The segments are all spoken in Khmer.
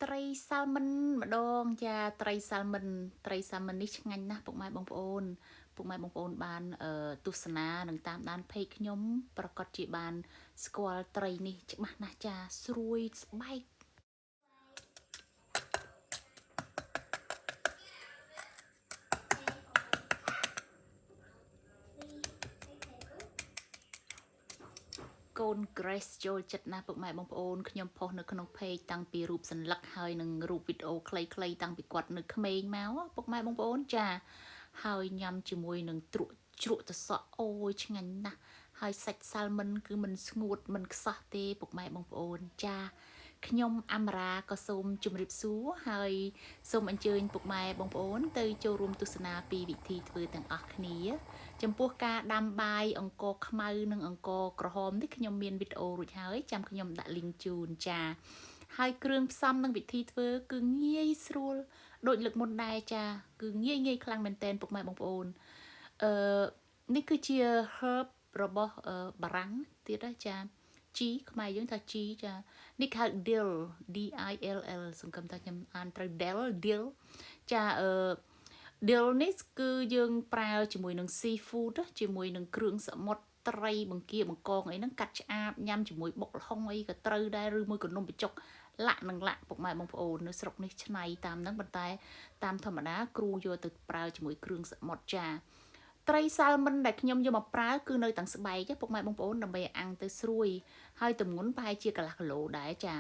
ត្រីសាល់មិនម្ដងចាត្រីសាល់មិននេះឆ្ងាញ់ណាស់ពុកម៉ែបងប្អូនបានទស្សនានិងតាមដានเพจខ្ញុំប្រកាសជាបានស្គាល់ត្រីនេះច្បាស់ណាស់ចាស្រួយស្បែកកូន Grace ចូលចិត្តណាស់ពុកម៉ែបងប្អូនខ្ញុំផុសនៅក្នុងเพจតាំងពីរូបសัญลักษณ์ហើយនឹងរូបវីដេអូខ្លីៗតាំងពីគាត់នៅក្មេងមកពុកម៉ែបងប្អូនចាហើយញ៉ាំជាមួយនឹងជ្រក់ត្រសក់អូយឆ្ងាញ់ណាស់ហើយសាច់សាល់មិនគឺមិនស្ងួតមិនខ្សោះទេពុកម៉ែបងប្អូនចាខ្ញុំអមរាក៏សូមជម្រាបសួរហើយសូមអញ្ជើញពុកម៉ែបងប្អូនទៅចូលរួមទស្សនាពីវិធីធ្វើទាំងអស់គ្នាចំពោះការដាំបាយអង្ករខ្មៅនិងអង្ករក្រហមនេះខ្ញុំមានវីដេអូរួចហើយចាំខ្ញុំដាក់ link ជូនចាហើយគ្រឿងផ្សំនិងវិធីធ្វើគឺងាយស្រួលដូចលើកមុនដែរចាគឺងាយខ្លាំងមែនទែនពុកម៉ែបងប្អូននេះគឺជា herb របស់បារាំងទៀតណាចាជីខ្មែរយើងថាជីចានេះហៅ dill dill សង្ឃឹមថាខ្ញុំអានត្រូវ dill ចាdill នេះគឺយើងប្រើជាមួយនឹង seafood ជាមួយនឹងគ្រឿងសមុទ្រត្រីបង្គាបង្កងអីហ្នឹងកាត់ឆ្អាបញ៉ាំជាមួយបុកល្ហុងអីក៏ត្រូវដែរឬមួយក៏នំបញ្ចុកលាក់ពុកម៉ែបងប្អូននៅស្រុកនេះឆ្នៃតាមហ្នឹងប៉ុន្តែតាមធម្មតាគ្រូយកទៅប្រើជាមួយគ្រឿងសមុទ្រចាត្រីសាល់មិនដែលខ្ញុំយកមកប្រើគឺនៅទាំងស្បែកពុកម៉ែបងប្អូនដើម្បីអាំងទៅស្រួយហើយទម្ងន់ប្រហែលជាកន្លះគីឡូដែរចា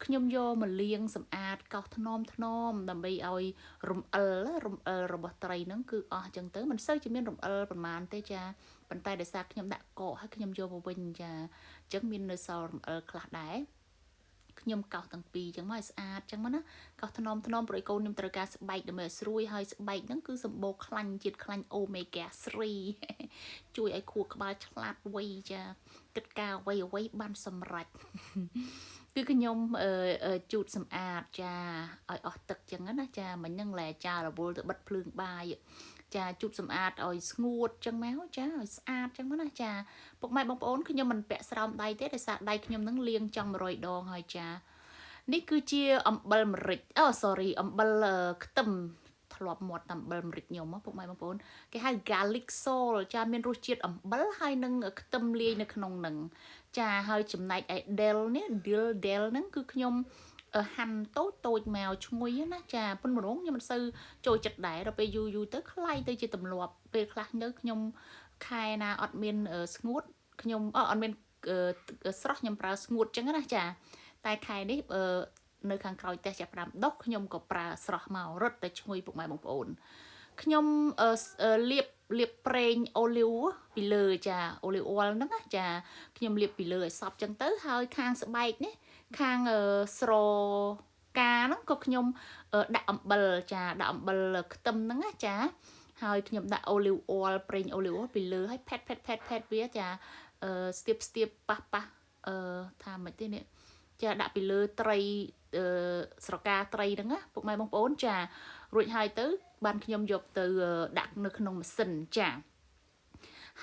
ខ្ញុំយកមកលាងសម្អាតកោសថ្នមដើម្បីឲ្យរំអិលរបស់ត្រីហ្នឹងគឺអស់អញ្ចឹងទៅមិនសូវជាមានរំអិលប្រហែលទេចាប៉ុន្តែដោយសារខ្ញុំដាក់កកហើយខ្ញុំយកមកវិញចាអញ្ចឹងមាននៅសល់រំអិលខ្លះដែរខ្ញុំកោសទាំងពីរអញ្ចឹងមកឲ្យស្អាតអញ្ចឹងមកណាកោសថ្នមព្រោះឯកូនខ្ញុំត្រូវការស្បែកដើម្បីឲ្យស្រួយហើយស្បែកហ្នឹងគឺសម្បូរខ្លាញ់ជាតិខ្លាញ់អូមេហ្គា3ជួយឲ្យខួរក្បាលឆ្លាតវៃចាគិតការអ្វីបានសម្រេចគឺខ្ញុំជូតសម្អាតចាឲ្យអស់ទឹកអញ្ចឹងណាចាមិញហ្នឹងលែចារវល់ទៅបិទភ្លើងបាយចាជូតសម្អាតឲ្យស្ងួតចឹងមកចាឲ្យស្អាតចឹងមកណាចាពុកម៉ែបងប្អូនខ្ញុំមិនពាក់ស្រោមដៃទេដោយសារដៃខ្ញុំនឹងលាងចង់100ដងហើយចានេះគឺជាអំបិលម្រេចអំបិលខ្ទឹមធ្លាប់មាត់តាមអំបិលម្រេចខ្ញុំពុកម៉ែបងប្អូនគេហៅ garlic salt ចាមានរសជាតិអំបិលហើយនឹងខ្ទឹមលាយនៅក្នុងនឹងចាហើយចំណែកឯ dill នេះ dill ហ្នឹងគឺខ្ញុំហាន់តូចមកឈ្ងុយណាចាប៉ុន្តែម្ដងខ្ញុំមិនសូវចូលចិត្តដែរដល់ពេលយូរទៅคล้ายទៅជាទម្លាប់ពេលខ្លះនៅខ្ញុំខែណាអត់មានស្ងួតខ្ញុំអត់មានស្រស់ខ្ញុំប្រើស្ងួតចឹងណាចាតែខែនេះនៅខាងក្រោយផ្ទះចាប់ផ្ដើមដុះខ្ញុំក៏ប្រើស្រស់មករត់តែឈ្ងុយពុកម៉ែបងប្អូនខ្ញុំលាបប្រេងអូលីវពីលើចាអូលីវអ៊ុលហ្នឹងចាខ្ញុំលាបពីលើឲ្យសព្វចឹងទៅហើយខាងស្បែកនេះខាងស្រកាហ្នឹងក៏ខ្ញុំដាក់អំបិលចាដាក់អំបិលខ្ទឹមហ្នឹងណាចាហើយខ្ញុំដាក់អូលីវអ៊ុលប្រេងអូលីវអ៊ុលពីលើហើយផេតវាចាស្ទាបប៉ះថាមិនទេនេះចាដាក់ពីលើត្រីស្រកាត្រីហ្នឹងណាពុកម៉ែបងប្អូនចារួចហើយទៅបានខ្ញុំយកទៅដាក់នៅក្នុងម៉ាស៊ីនចា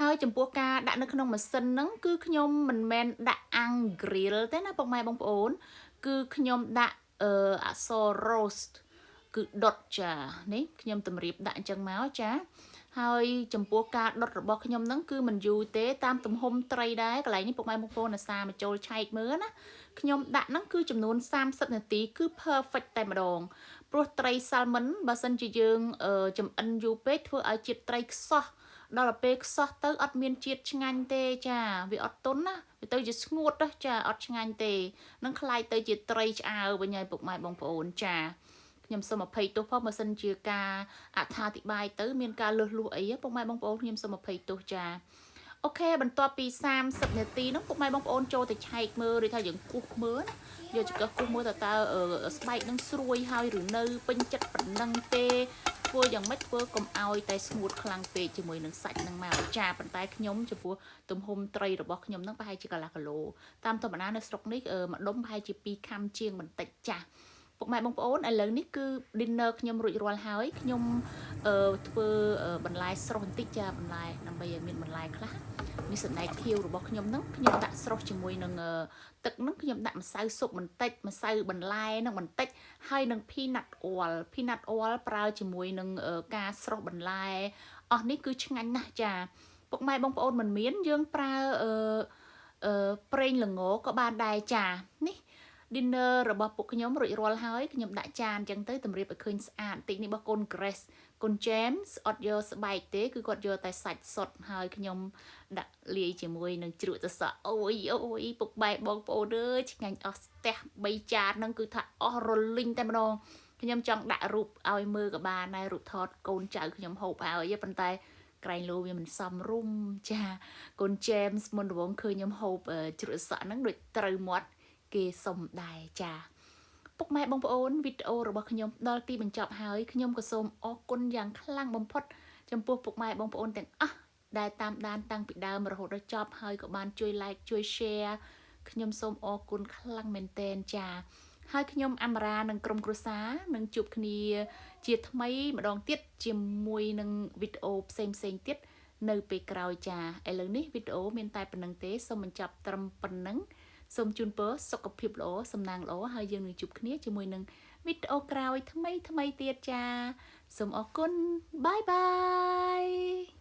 ហើយចំពោះការដាក់នៅក្នុងម៉ាស៊ីនហ្នឹងគឺខ្ញុំមិនមែនដាក់អាំង grill ទេណាពុកម៉ែបងប្អូនគឺខ្ញុំដាក់អក្សរ roast គឺដុតចានេះខ្ញុំតម្រៀបដាក់អញ្ចឹងមកចាហើយចំពោះការដុតរបស់ខ្ញុំហ្នឹងគឺមិនយូរទេតាមទំហំត្រីដែរកន្លែងនេះពុកម៉ែបងប្អូនអាសាមកចូលឆែកមើលណាខ្ញុំដាក់ហ្នឹងគឺចំនួន30នាទីគឺ perfect តែម្ដងព្រោះត្រី salmon បើសិនជាយើងចម្អិនយូរពេកធ្វើឲ្យជាតិត្រីខ្សោះដល់ពេលខ្សោះទៅអត់មានជាតិឆ្ងាញ់ទេចាវាអត់ទន់ណាវាទៅជាស្ងួតចាអត់ឆ្ងាញ់ទេនឹងคล้ายទៅជាត្រីឆ្អើរវិញហើយពុកម៉ែបងប្អូនចាខ្ញុំសូមអភ័យទោសផងបើសិនជាការអត្ថាធិប្បាយទៅមានការលឺលួសអីពុកម៉ែបងប្អូនខ្ញុំសូមអភ័យទោសចាអូខេបន្ទាប់ពី30នាទីហ្នឹងពុកម៉ែបងប្អូនចូលទៅឆែកមើលឬថាយើងគោះមើលយកចង្កឹះគោះមើលតើស្បែកនឹងស្រួយហើយឬនៅពេញចិត្តប៉ុណ្ណឹងទេធ្វើយ៉ាងម៉េចធ្វើកុំឲ្យតែស្ងួតខ្លាំងពេកជាមួយនឹងសាច់នឹងមកចាប៉ុន្តែខ្ញុំចំពោះទំហំត្រីរបស់ខ្ញុំហ្នឹងប្រហែលជាកន្លះគីឡូតាមធម្មតានៅស្រុកនេះម្ដុំប្រហែលជា2ខាំជាងបន្តិចចាពុកម៉ែបងប្អូនឥឡូវនេះគឺ dinner ខ្ញុំរួចរាល់ហើយខ្ញុំធ្វើបន្លែស្រស់បន្តិចចាបន្លែដើម្បីឲ្យមានបន្លែខ្លះ មានសណ្ដែកខៀវរបស់ខ្ញុំហ្នឹងខ្ញុំដាក់ស្រុះជាមួយនឹងទឹកហ្នឹងខ្ញុំដាក់ម្សៅស៊ុបបន្តិចម្សៅបន្លែហ្នឹងបន្តិចហើយនឹង peanut oil ប្រើជាមួយនឹងការស្រុះបន្លែអស់នេះគឺឆ្ងាញ់ណាស់ចាពុកម៉ែបងប្អូនមិនមានយើងប្រើប្រេងល្ងក៏បានដែរចានេះ dinner របស់ពួកខ្ញុំរួចរាល់ហើយខ្ញុំដាក់ចានអញ្ចឹងទៅតម្រៀបឲ្យឃើញស្អាតបន្តិចនេះរបស់កូន Grace កូន James អត់យកស្បែកទេគឺគាត់យកតែសាច់សុទ្ធហើយខ្ញុំដាក់លាយជាមួយនឹងជ្រក់សសក់អូយពុកបែបបងប្អូនអើយឆ្ងាញ់អស់ស្ទះ3ចានហ្នឹងគឺថាអស់រលីងតែម្ដងខ្ញុំចង់ដាក់រូបឲ្យមើលក៏បានដែររូបថតកូនចៅខ្ញុំហូបហើយប៉ុន្តែក្រែងលោវាមិនសមរម្យចាកូន James មុនដំបូងឃើញខ្ញុំហូបជ្រក់សសក់ហ្នឹងដូចត្រូវមាត់គេសុំដែរចាពុកម៉ែបងប្អូនវីដេអូរបស់ខ្ញុំដល់ទីបញ្ចប់ហើយខ្ញុំក៏សូមអរគុណយ៉ាងខ្លាំងបំផុតចំពោះពុកម៉ែបងប្អូនទាំងអស់ដែលតាមដានតាំងពីដើមរហូតដល់ចប់ហើយក៏បានជួយ like ជួយ share ខ្ញុំសូមអរគុណខ្លាំងមែនទែនចាហើយខ្ញុំអមរានិងក្រុមគ្រួសារនឹងជួបគ្នាជាថ្មីម្ដងទៀតជាមួយនឹងវីដេអូផ្សេងទៀតនៅពេលក្រោយចាឥឡូវនេះវីដេអូមានតែប៉ុណ្្នឹងទេសូមបញ្ចប់ត្រឹមប៉ុណ្្នឹងសូមជូនពរសុខភាពល្អសំណាងល្អហើយយើងនឹងជួបគ្នាជាមួយនឹងវីដេអូក្រោយថ្មីទៀតចាសូមអរគុណបាយបាយ